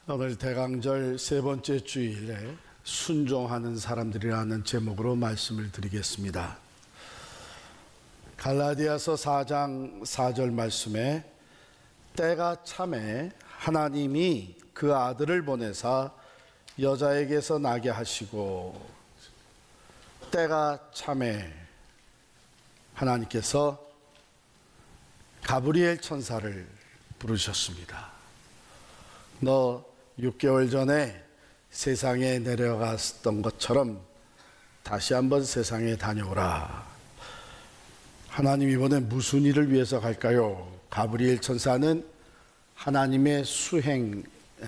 오늘 대강절 세 번째 주일에 순종하는 사람들이라는 제목으로 말씀을 드리겠습니다. 갈라디아서 4장 4절 말씀에 때가 참에 하나님이 그 아들을 보내사 여자에게서 나게 하시고, 때가 참에 하나님께서 가브리엘 천사를 부르셨습니다. 너 6개월 전에 세상에 내려갔던 것처럼 다시 한번 세상에 다녀오라. 하나님 이번에 무슨 일을 위해서 갈까요? 가브리엘 천사는 하나님의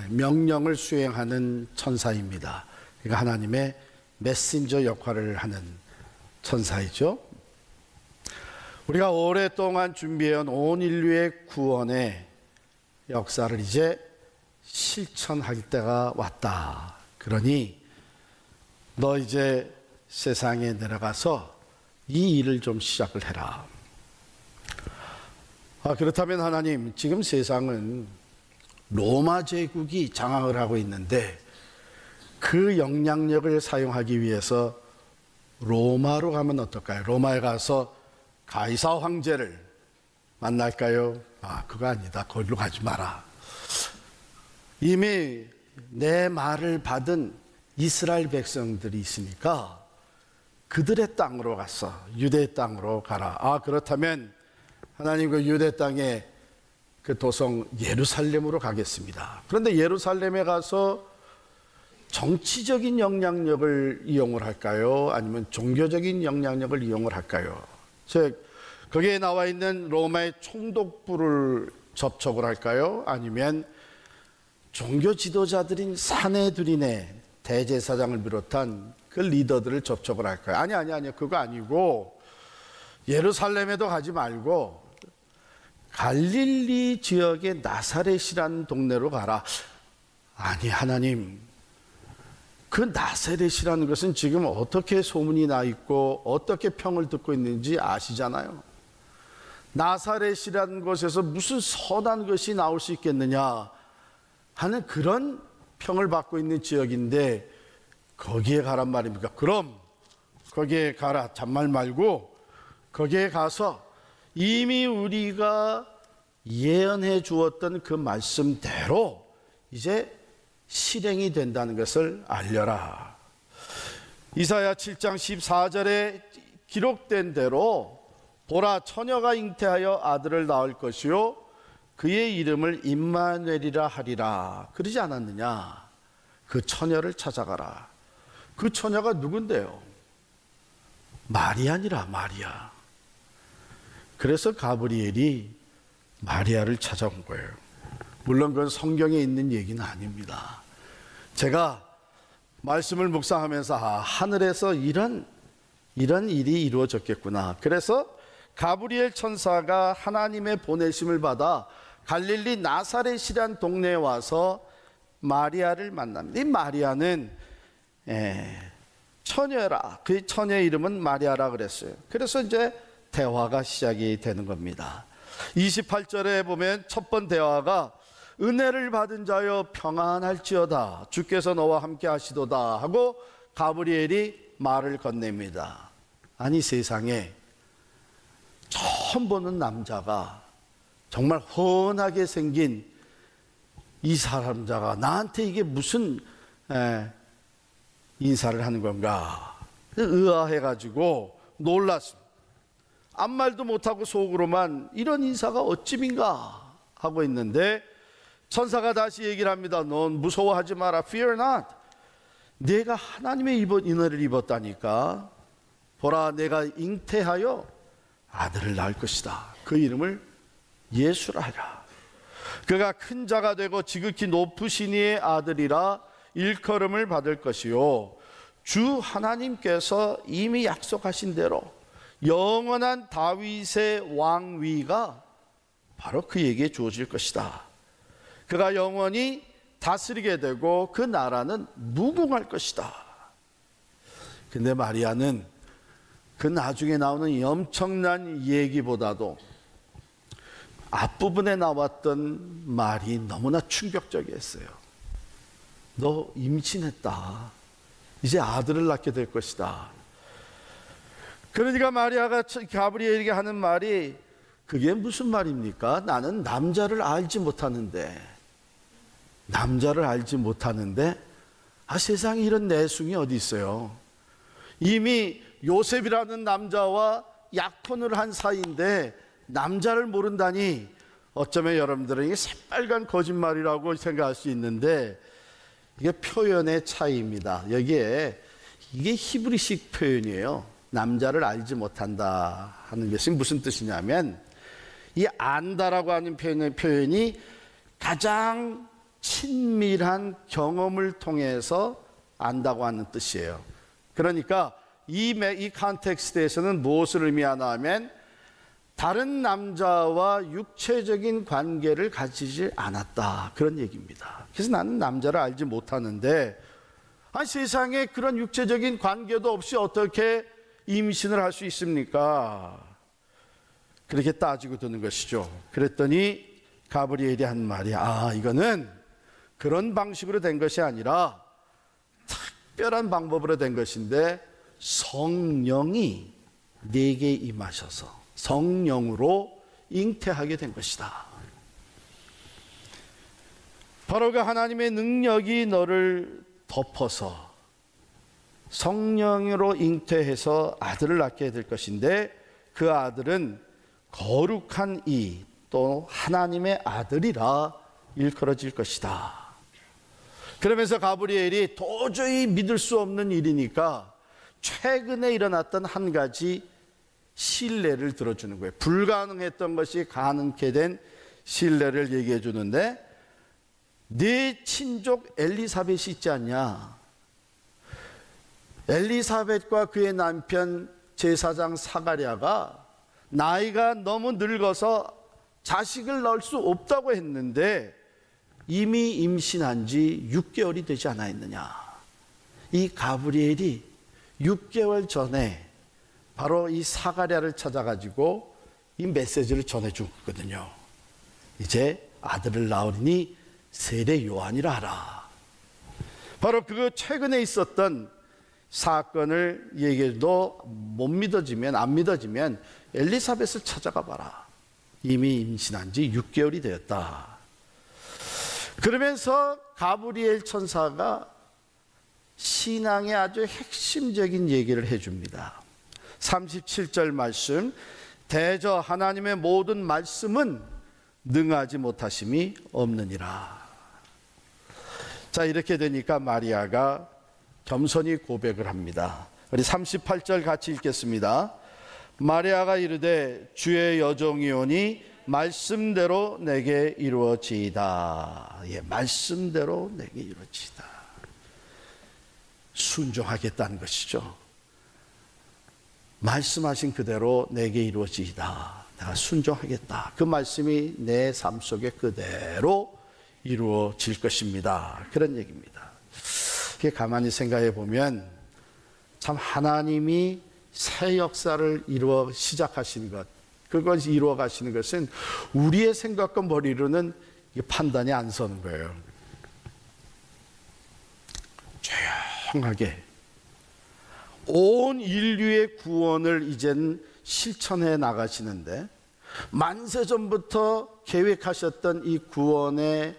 명령을 수행하는 천사입니다. 그러니까 하나님의 메신저 역할을 하는 천사이죠. 우리가 오랫동안 준비해온 온 인류의 구원의 역사를 이제 실천할 때가 왔다. 그러니 너 이제 세상에 내려가서 이 일을 좀 시작을 해라. 그렇다면 하나님, 지금 세상은 로마 제국이 장악을 하고 있는데 그 영향력을 사용하기 위해서 로마로 가면 어떨까요? 로마에 가서 가이사 황제를 만날까요? 그거 아니다. 거기로 가지 마라. 이미 내 말을 받은 이스라엘 백성들이 있으니까 그들의 땅으로 가서 유대 땅으로 가라. 그렇다면 하나님 그 유대 땅의 그 도성 예루살렘으로 가겠습니다. 그런데 예루살렘에 가서 정치적인 영향력을 이용을 할까요? 아니면 종교적인 영향력을 이용을 할까요? 즉 거기에 나와 있는 로마의 총독부를 접촉을 할까요? 아니면 종교 지도자들인 사내들인의 대제사장을 비롯한 그 리더들을 접촉을 할까요? 아니, 그거 아니고 예루살렘에도 가지 말고 갈릴리 지역의 나사렛이라는 동네로 가라. 아니, 하나님, 그 나사렛이라는 것은 지금 어떻게 소문이 나 있고 어떻게 평을 듣고 있는지 아시잖아요. 나사렛이라는 곳에서 무슨 선한 것이 나올 수 있겠느냐 하는 그런 평을 받고 있는 지역인데 거기에 가란 말입니까? 그럼 거기에 가라. 잔말 말고 거기에 가서 이미 우리가 예언해 주었던 그 말씀대로 이제 실행이 된다는 것을 알려라. 이사야 7장 14절에 기록된 대로 보라, 처녀가 잉태하여 아들을 낳을 것이요 그의 이름을 임마누엘이라 하리라. 그러지 않았느냐? 그 처녀를 찾아가라. 그 처녀가 누군데요? 마리아니라. 마리아. 그래서 가브리엘이 마리아를 찾아온 거예요. 물론 그건 성경에 있는 얘기는 아닙니다. 제가 말씀을 묵상하면서 하늘에서 이런 일이 이루어졌겠구나. 그래서 가브리엘 천사가 하나님의 보내심을 받아 갈릴리 나사렛이란 동네에 와서 마리아를 만납니다. 이 마리아는 처녀라. 그 처녀의 이름은 마리아라 그랬어요. 그래서 이제 대화가 시작이 되는 겁니다. 28절에 보면 첫 번 대화가 은혜를 받은 자여 평안할지어다. 주께서 너와 함께 하시도다 하고 가브리엘이 말을 건넵니다. 아니, 세상에 처음 보는 남자가 정말 훤하게 생긴 이 사람자가 나한테 이게 무슨 인사를 하는 건가? 의아해가지고 놀랐습니다. 아무 말도 못하고 속으로만 이런 인사가 어찌민가 하고 있는데 천사가 다시 얘기를 합니다. 넌 무서워하지 마라. Fear not. 내가 하나님의 은혜를 입었다니까. 보라, 내가 잉태하여 아들을 낳을 것이다. 그 이름을 예수라 하라. 그가 큰 자가 되고 지극히 높으신 이의 아들이라 일컬음을 받을 것이요 주 하나님께서 이미 약속하신 대로 영원한 다윗의 왕위가 바로 그에게 주어질 것이다. 그가 영원히 다스리게 되고 그 나라는 무궁할 것이다. 근데 마리아는 그 나중에 나오는 이 엄청난 얘기보다도 앞부분에 나왔던 말이 너무나 충격적이었어요. 너 임신했다. 이제 아들을 낳게 될 것이다. 그러니까 마리아가 가브리엘에게 하는 말이, 그게 무슨 말입니까? 나는 남자를 알지 못하는데, 세상에 이런 내숭이 어디 있어요? 이미 요셉이라는 남자와 약혼을 한 사이인데 남자를 모른다니, 어쩌면 여러분들은 이게 새빨간 거짓말이라고 생각할 수 있는데, 이게 표현의 차이입니다. 여기에 이게 히브리식 표현이에요. 남자를 알지 못한다 하는 것이 무슨 뜻이냐면, 이 안다라고 하는 표현이 가장 친밀한 경험을 통해서 안다고 하는 뜻이에요. 그러니까 이 컨텍스트에서는 무엇을 의미하나 하면, 다른 남자와 육체적인 관계를 가지지 않았다, 그런 얘기입니다. 그래서 나는 남자를 알지 못하는데, 세상에 그런 육체적인 관계도 없이 어떻게 임신을 할 수 있습니까? 그렇게 따지고 드는 것이죠. 그랬더니 가브리엘이 한 말이, 이거는 그런 방식으로 된 것이 아니라 특별한 방법으로 된 것인데, 성령이 네게 임하셔서 성령으로 잉태하게 된 것이다. 바로 그 하나님의 능력이 너를 덮어서 성령으로 잉태해서 아들을 낳게 될 것인데, 그 아들은 거룩한 이, 또 하나님의 아들이라 일컬어질 것이다. 그러면서 가브리엘이 도저히 믿을 수 없는 일이니까 최근에 일어났던 한 가지 신뢰를 들어주는 거예요. 불가능했던 것이 가능케 된 신뢰를 얘기해 주는데, 네 친족 엘리사벳이 있지 않냐? 엘리사벳과 그의 남편 제사장 사가랴가 나이가 너무 늙어서 자식을 낳을 수 없다고 했는데 이미 임신한 지 6개월이 되지 않았느냐. 이 가브리엘이 6개월 전에 바로 이 사가랴를 찾아가지고 이 메시지를 전해준 거거든요. 이제 아들을 낳으니 세례 요한이라 하라. 바로 그 최근에 있었던 사건을 얘기해도 안 믿어지면 엘리사벳을 찾아가 봐라. 이미 임신한 지 6개월이 되었다. 그러면서 가브리엘 천사가 신앙의 아주 핵심적인 얘기를 해줍니다. 37절 말씀, 대저 하나님의 모든 말씀은 능하지 못하심이 없느니라. 자, 이렇게 되니까 마리아가 겸손히 고백을 합니다. 우리 38절 같이 읽겠습니다. 마리아가 이르되 주의 여종이오니 말씀대로 내게 이루어지이다. 말씀대로 내게 이루어지이다. 순종하겠다는 것이죠. 말씀하신 그대로 내게 이루어지이다. 내가 순종하겠다. 그 말씀이 내 삶 속에 그대로 이루어질 것입니다. 그런 얘기입니다. 가만히 생각해 보면 참 하나님이 새 역사를 시작하시는 것, 그것이 이루어 가시는 것은 우리의 생각과 머리로는 판단이 안 서는 거예요. 조용하게 온 인류의 구원을 이젠 실천해 나가시는데, 만세 전부터 계획하셨던 이 구원의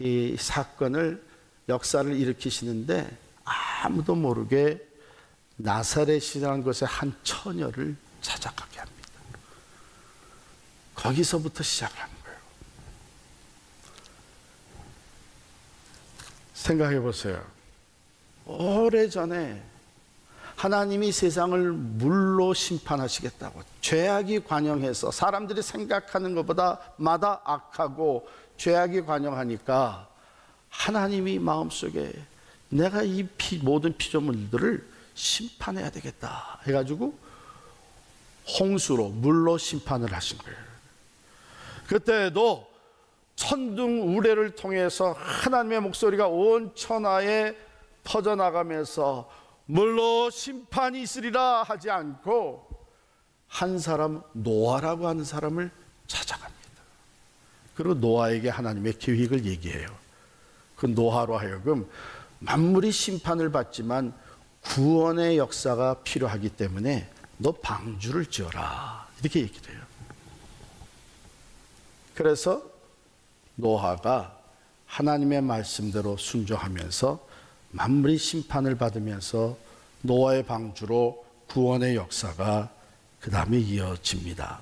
이 사건을, 역사를 일으키시는데 아무도 모르게 나사렛이라는 곳에 한 처녀를 찾아가게 합니다. 거기서부터 시작을 하는 거예요. 생각해 보세요. 오래전에 하나님이 세상을 물로 심판하시겠다고, 죄악이 관영해서 사람들이 생각하는 것보다 마다 악하고 죄악이 관영하니까 하나님이 마음속에 내가 이 모든 피조물들을 심판해야 되겠다 해가지고 홍수로, 물로 심판을 하신 거예요. 그때도 천둥 우레를 통해서 하나님의 목소리가 온 천하에 퍼져나가면서 물로 심판이 있으리라 하지 않고 한 사람, 노아라고 하는 사람을 찾아갑니다. 그리고 노아에게 하나님의 계획을 얘기해요. 그 노아로 하여금 만물이 심판을 받지만 구원의 역사가 필요하기 때문에 너 방주를 지어라, 이렇게 얘기를 해요. 그래서 노아가 하나님의 말씀대로 순종하면서 만물이 심판을 받으면서 노아의 방주로 구원의 역사가 그 다음에 이어집니다.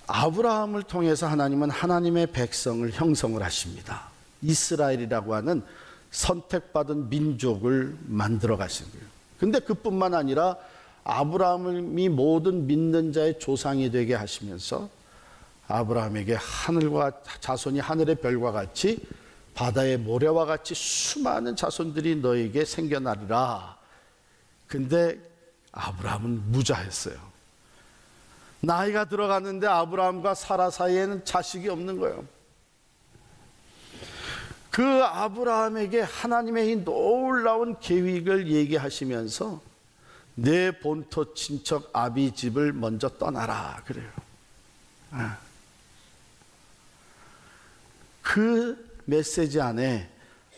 아브라함을 통해서 하나님은 하나님의 백성을 형성을 하십니다. 이스라엘이라고 하는 선택받은 민족을 만들어 가신 거예요. 근데 그뿐만 아니라 아브라함이 모든 믿는 자의 조상이 되게 하시면서 아브라함에게 하늘과 자손이 하늘의 별과 같이 바다의 모래와 같이 수많은 자손들이 너에게 생겨나리라. 근데 아브라함은 무자했어요. 나이가 들어갔는데 아브라함과 사라 사이에는 자식이 없는 거예요. 그 아브라함에게 하나님의 이 놀라운 계획을 얘기하시면서 내 본토 친척 아비 집을 먼저 떠나라 그래요. 그 메시지 안에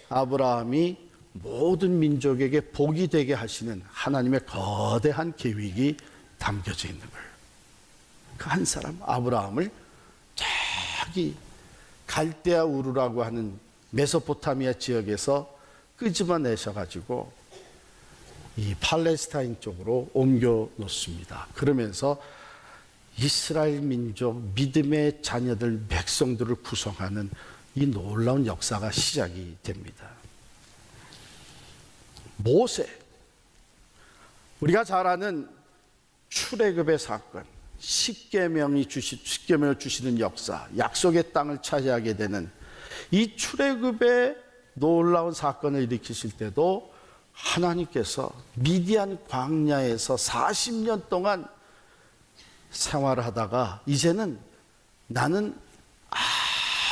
아브라함이 모든 민족에게 복이 되게 하시는 하나님의 거대한 계획이 담겨져 있는 거예요. 그 한 사람 아브라함을 저기 갈대아 우르라고 하는 메소포타미아 지역에서 끄집어내셔가지고 이 팔레스타인 쪽으로 옮겨 놓습니다. 그러면서 이스라엘 민족 믿음의 자녀들 백성들을 구성하는 이 놀라운 역사가 시작이 됩니다. 모세, 우리가 잘 아는 출애굽의 사건, 십계명을 주시는 역사, 약속의 땅을 차지하게 되는 이 출애굽의 놀라운 사건을 일으키실 때도 하나님께서 미디안 광야에서 40년 동안 생활을 하다가 이제는 나는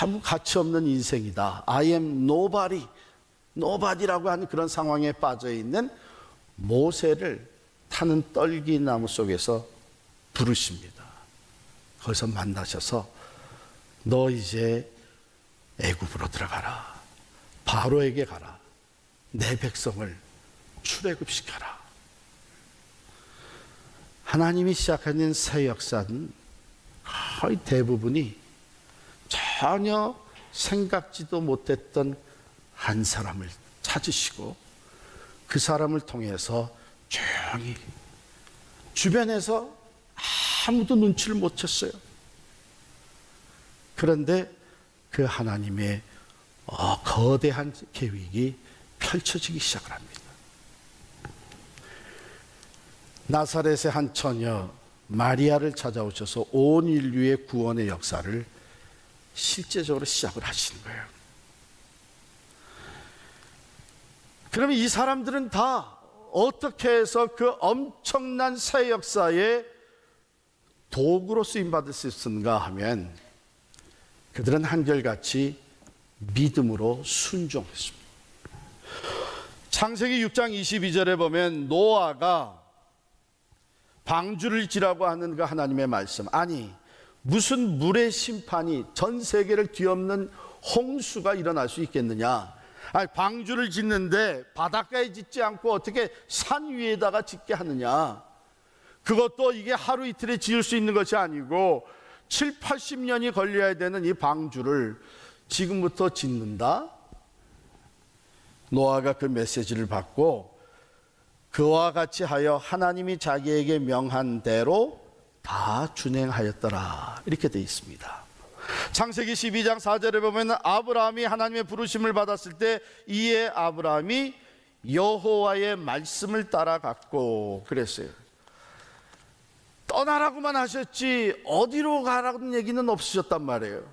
아무 가치 없는 인생이다. I am nobody, nobody라고 하는 그런 상황에 빠져 있는 모세를 타는 떨기나무 속에서 부르십니다. 거기서 만나셔서 너 이제 애굽으로 들어가라. 바로에게 가라. 내 백성을 출애굽시켜라. 하나님이 시작하는 새 역사는 거의 대부분이 전혀 생각지도 못했던 한 사람을 찾으시고 그 사람을 통해서 조용히 주변에서 아무도 눈치를 못 챘어요. 그런데 그 하나님의 거대한 계획이 펼쳐지기 시작을 합니다. 나사렛의 한 처녀 마리아를 찾아오셔서 온 인류의 구원의 역사를 실제적으로 시작을 하시는 거예요. 그러면 이 사람들은 다 어떻게 해서 그 엄청난 새 역사에 도구로 쓰임받을 수 있었는가 하면 그들은 한결같이 믿음으로 순종했습니다. 창세기 6장 22절에 보면 노아가 방주를 지라고 하는 그 하나님의 말씀, 아니 무슨 물의 심판이 전 세계를 뒤엎는 홍수가 일어날 수 있겠느냐. 아니, 방주를 짓는데 바닷가에 짓지 않고 어떻게 산 위에다가 짓게 하느냐. 그것도 이게 하루 이틀에 지을 수 있는 것이 아니고 7, 80년이 걸려야 되는 이 방주를 지금부터 짓는다. 노아가 그 메시지를 받고 그와 같이 하여 하나님이 자기에게 명한 대로 다 준행하였더라. 이렇게 되어 있습니다. 창세기 12장 4절에 보면 아브라함이 하나님의 부르심을 받았을 때 이에 아브라함이 여호와의 말씀을 따라갔고 그랬어요. 떠나라고만 하셨지 어디로 가라는 얘기는 없으셨단 말이에요.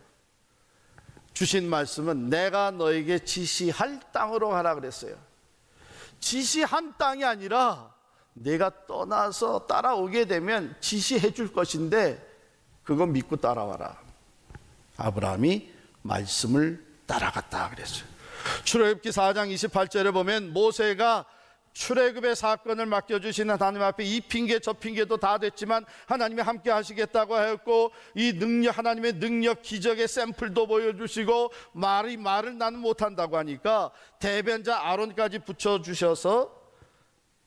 주신 말씀은 내가 너에게 지시할 땅으로 가라 그랬어요. 지시한 땅이 아니라 내가 떠나서 따라오게 되면 지시해 줄 것인데 그거 믿고 따라와라. 아브라함이 말씀을 따라갔다 그랬어요. 출애굽기 4장 28절에 보면 모세가 출애굽의 사건을 맡겨주신 하나님 앞에 이 핑계 저 핑계도 다 됐지만 하나님이 함께 하시겠다고 하였고, 이 능력, 하나님의 능력 기적의 샘플도 보여주시고 말을 나는 못한다고 하니까 대변자 아론까지 붙여주셔서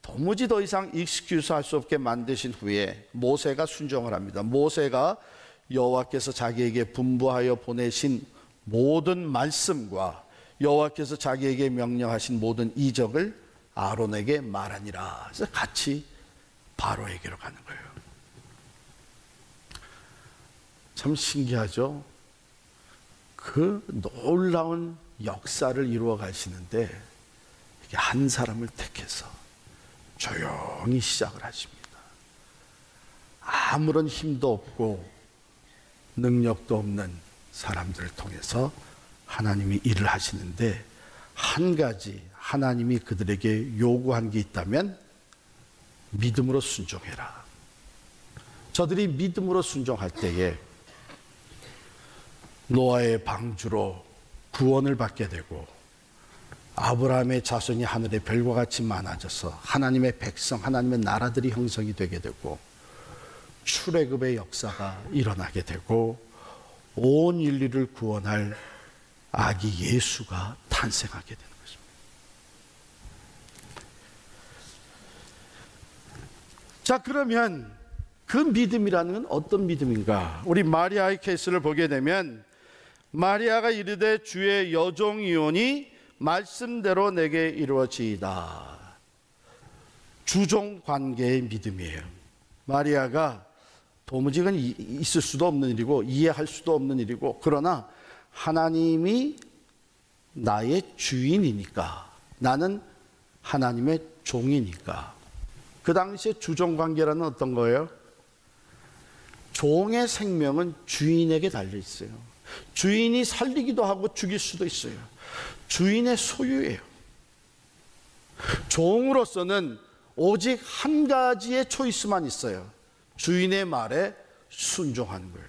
도무지 더 이상 익스큐스 할 수 없게 만드신 후에 모세가 순종을 합니다. 모세가 여호와께서 자기에게 분부하여 보내신 모든 말씀과 여호와께서 자기에게 명령하신 모든 이적을 아론에게 말하니라. 그래서 같이 바로에게로 가는 거예요. 참 신기하죠? 그 놀라운 역사를 이루어 가시는데 이게 한 사람을 택해서 조용히 시작을 하십니다. 아무런 힘도 없고 능력도 없는 사람들을 통해서 하나님이 일을 하시는데, 한 가지 하나님이 그들에게 요구한 게 있다면 믿음으로 순종해라. 저들이 믿음으로 순종할 때에 노아의 방주로 구원을 받게 되고, 아브라함의 자손이 하늘의 별과 같이 많아져서 하나님의 백성, 하나님의 나라들이 형성이 되게 되고, 출애굽의 역사가 일어나게 되고, 온 인류를 구원할 아기 예수가 탄생하게 되는 것입니다. 자, 그러면 그 믿음이라는 건 어떤 믿음인가? 우리 마리아의 케이스를 보게 되면, 마리아가 이르되 주의 여종이오니 말씀대로 내게 이루어지이다. 주종 관계의 믿음이에요. 마리아가 도무지 그건 있을 수도 없는 일이고 이해할 수도 없는 일이고, 그러나 하나님이 나의 주인이니까, 나는 하나님의 종이니까. 그 당시에 주종관계라는 어떤 거예요? 종의 생명은 주인에게 달려 있어요. 주인이 살리기도 하고 죽일 수도 있어요. 주인의 소유예요. 종으로서는 오직 한 가지의 초이스만 있어요. 주인의 말에 순종하는 거예요.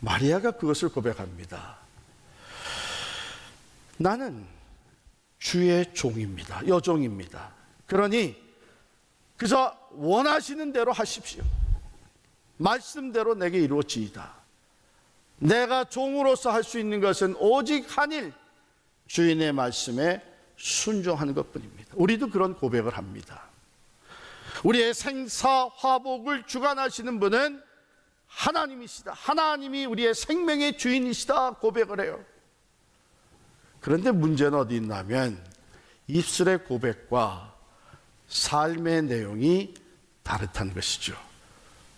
마리아가 그것을 고백합니다. 나는 주의 종입니다. 여종입니다. 그러니 그저 원하시는 대로 하십시오. 말씀대로 내게 이루어지이다. 내가 종으로서 할 수 있는 것은 오직 한 일, 주인의 말씀에 순종하는 것뿐입니다. 우리도 그런 고백을 합니다. 우리의 생사 화복을 주관하시는 분은 하나님이시다. 하나님이 우리의 생명의 주인이시다 고백을 해요. 그런데 문제는 어디 있냐면, 입술의 고백과 삶의 내용이 다르다는 것이죠.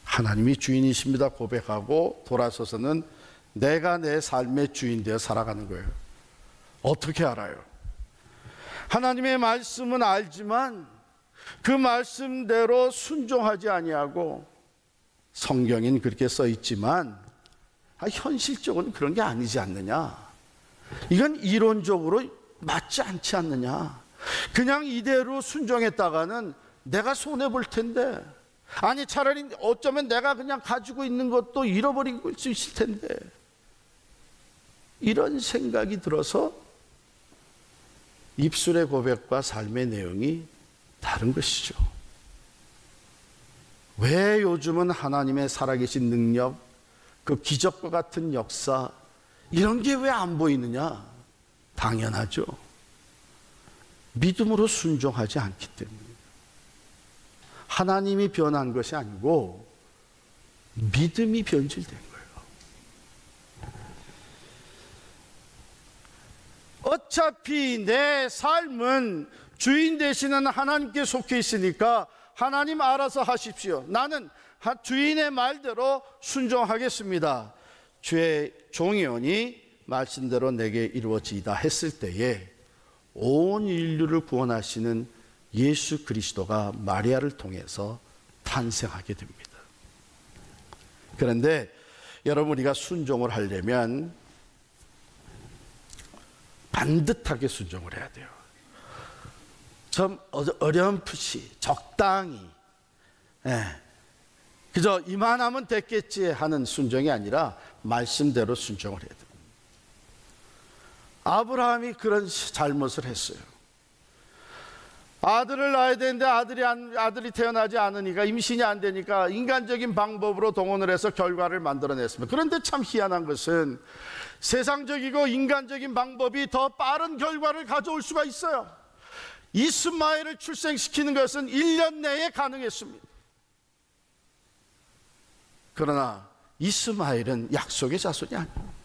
하나님이 주인이십니다 고백하고 돌아서서는 내가 내 삶의 주인 되어 살아가는 거예요. 어떻게 알아요? 하나님의 말씀은 알지만 그 말씀대로 순종하지 아니하고, 성경엔 그렇게 써 있지만 현실적으로는 그런 게 아니지 않느냐, 이건 이론적으로 맞지 않지 않느냐, 그냥 이대로 순종했다가는 내가 손해볼 텐데, 아니 차라리 어쩌면 내가 그냥 가지고 있는 것도 잃어버릴 수 있을 텐데, 이런 생각이 들어서 입술의 고백과 삶의 내용이 다른 것이죠. 왜 요즘은 하나님의 살아계신 능력, 그 기적과 같은 역사, 이런 게 왜 안 보이느냐? 당연하죠. 믿음으로 순종하지 않기 때문입니다. 하나님이 변한 것이 아니고 믿음이 변질된 거예요. 어차피 내 삶은 주인 되시는 하나님께 속해 있으니까 하나님 알아서 하십시오. 나는 주인의 말대로 순종하겠습니다. 주의 종이오니 말씀대로 내게 이루어지이다 했을 때에 온 인류를 구원하시는 예수 그리스도가 마리아를 통해서 탄생하게 됩니다. 그런데 여러분, 우리가 순종을 하려면 반듯하게 순종을 해야 돼요. 좀 어렴풋이 적당히, 그저 이만하면 됐겠지 하는 순종이 아니라 말씀대로 순종을 해야 돼요. 아브라함이 그런 잘못을 했어요. 아들을 낳아야 되는데 아들이 태어나지 않으니까, 임신이 안 되니까 인간적인 방법으로 동원을 해서 결과를 만들어냈습니다. 그런데 참 희한한 것은 세상적이고 인간적인 방법이 더 빠른 결과를 가져올 수가 있어요. 이스마엘을 출생시키는 것은 1년 내에 가능했습니다. 그러나 이스마엘은 약속의 자손이 아니에요.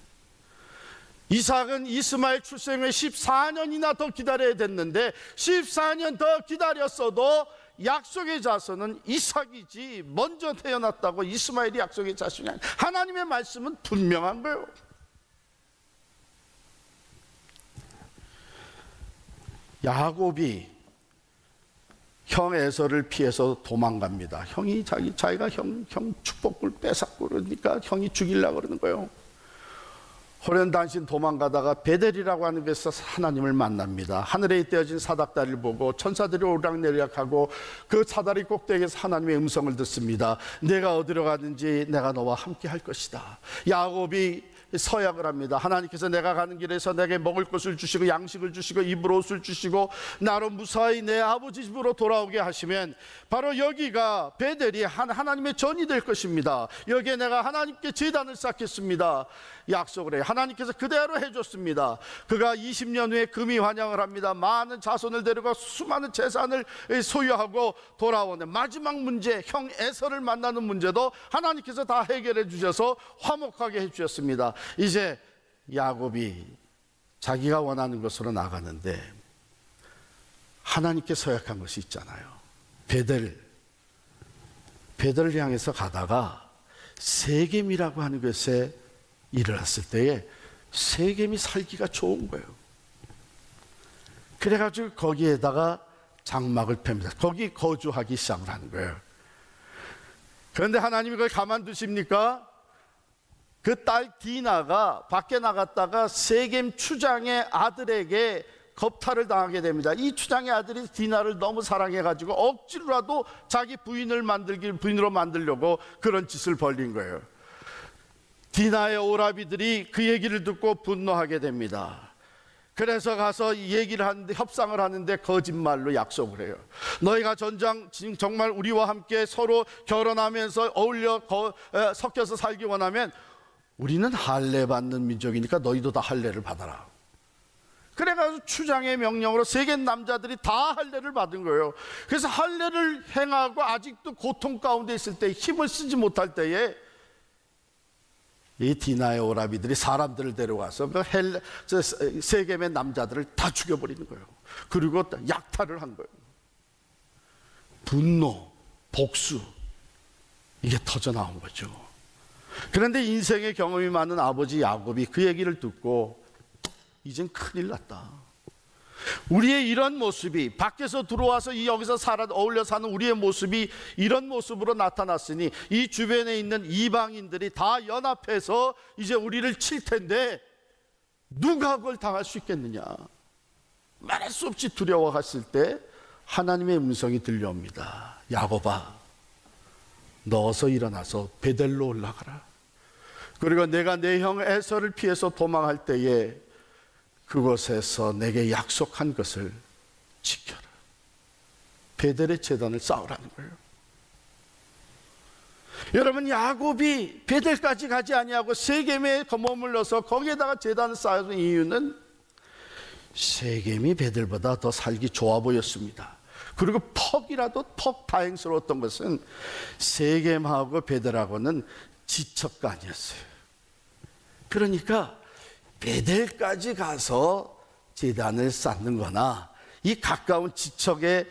이삭은 이스마엘 출생을 14년이나 더 기다려야 됐는데 14년 더 기다렸어도 약속의 자손은 이삭이지 먼저 태어났다고 이스마엘이 약속의 자손이 아니에요. 하나님의 말씀은 분명한 거예요. 야곱이 형 에서를 피해서 도망갑니다. 형이 자기가 형 축복을 뺏었고 그러니까 형이 죽이려고 그러는 거예요. 호련단신 도망가다가 베델이라고 하는 곳에서 하나님을 만납니다. 하늘에 떼어진 사닥다리를 보고 천사들이 오락내리락하고 그 사다리 꼭대기에서 하나님의 음성을 듣습니다. 내가 어디로 가든지 내가 너와 함께 할 것이다. 야곱이 서약을 합니다. 하나님께서 내가 가는 길에서 내게 먹을 것을 주시고 양식을 주시고 입을 옷을 주시고 나로 무사히 내 아버지 집으로 돌아오게 하시면 바로 여기가 베델이 하나님의 전이 될 것입니다. 여기에 내가 하나님께 제단을 쌓겠습니다. 약속을 해요. 하나님께서 그대로 해줬습니다. 그가 20년 후에 금이 환영을 합니다. 많은 자손을 데려가 수많은 재산을 소유하고 돌아오는 마지막 문제, 형 에서를 만나는 문제도 하나님께서 다 해결해 주셔서 화목하게 해주셨습니다. 이제 야곱이 자기가 원하는 것으로 나가는데 하나님께 서약한 것이 있잖아요. 베델을 향해서 가다가 세겜이라고 하는 곳에 일어났을 때에 세겜이 살기가 좋은 거예요. 그래가지고 거기에다가 장막을 팹니다. 거기 거주하기 시작을 하는 거예요. 그런데 하나님이 그걸 가만두십니까? 그 딸 디나가 밖에 나갔다가 세겜 추장의 아들에게 겁탈을 당하게 됩니다. 이 추장의 아들이 디나를 너무 사랑해가지고 억지로라도 자기 부인으로 만들려고 그런 짓을 벌린 거예요. 디나의 오라비들이 그 얘기를 듣고 분노하게 됩니다. 그래서 가서 얘기를 하는데, 협상을 하는데 거짓말로 약속을 해요. 너희가 정말 우리와 함께 서로 결혼하면서 어울려 섞여서 살기 원하면 우리는 할례 받는 민족이니까 너희도 다 할례를 받아라. 그래가지고 추장의 명령으로 세겜 남자들이 다 할례를 받은 거예요. 그래서 할례를 행하고 아직도 고통 가운데 있을 때, 힘을 쓰지 못할 때에 이 디나의 오라비들이 사람들을 데려와서 세겜의 남자들을 다 죽여버리는 거예요. 그리고 약탈을 한 거예요. 분노, 복수, 이게 터져 나온 거죠. 그런데 인생의 경험이 많은 아버지 야곱이 그 얘기를 듣고 이젠 큰일 났다. 우리의 이런 모습이 밖에서 들어와서 여기서 어울려 사는 우리의 모습이 이런 모습으로 나타났으니 이 주변에 있는 이방인들이 다 연합해서 이제 우리를 칠 텐데 누가 그걸 당할 수 있겠느냐. 말할 수 없이 두려워했을 때 하나님의 음성이 들려옵니다. 야곱아, 너 어서 일어나서 베델로 올라가라. 그리고 내가 내 형 에서를 피해서 도망할 때에 그곳에서 내게 약속한 것을 지켜라. 베델의 제단을 쌓으라는 거예요. 여러분, 야곱이 베델까지 가지 아니하고 세겜에 머물러서 거기에다가 제단을 쌓은 이유는 세겜이 베델보다 더 살기 좋아 보였습니다. 그리고 퍽 다행스러웠던 것은 세겜하고 베델하고는 지척가 아니었어요. 그러니까 베델까지 가서 제단을 쌓는 거나 이 가까운 지척에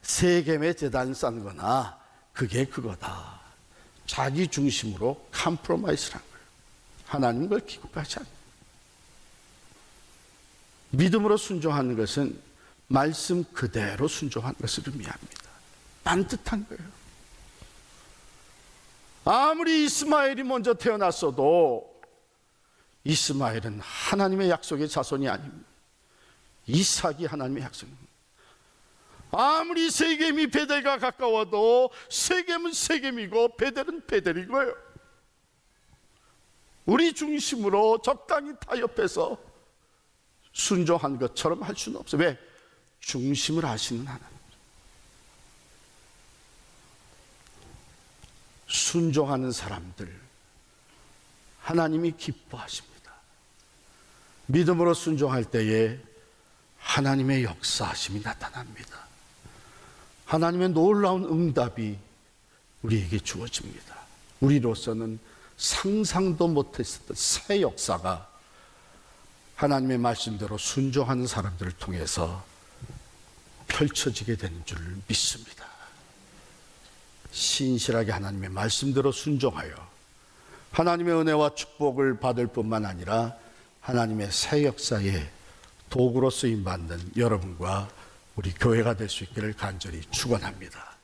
세겜의 제단을 쌓는 거나 그게 그거다. 자기 중심으로 컴프로마이스를 한 거예요. 하나님 그걸 기뻐하지 않아요. 믿음으로 순종하는 것은 말씀 그대로 순종하는 것을 의미합니다. 반듯한 거예요. 아무리 이스마엘이 먼저 태어났어도 이스마엘은 하나님의 약속의 자손이 아닙니다. 이삭이 하나님의 약속입니다. 아무리 세겜이 베델과 가까워도 세겜은 세겜이고 베델은 베델인 거예요. 우리 중심으로 적당히 타협해서 순종한 것처럼 할 수는 없어요. 왜? 중심을 아시는 하나님. 순종하는 사람들 하나님이 기뻐하십니다. 믿음으로 순종할 때에 하나님의 역사하심이 나타납니다. 하나님의 놀라운 응답이 우리에게 주어집니다. 우리로서는 상상도 못했었던 새 역사가 하나님의 말씀대로 순종하는 사람들을 통해서 펼쳐지게 되는 줄 믿습니다. 신실하게 하나님의 말씀대로 순종하여 하나님의 은혜와 축복을 받을 뿐만 아니라 하나님의 새 역사의 도구로 쓰임받는 여러분과 우리 교회가 될 수 있기를 간절히 축원합니다.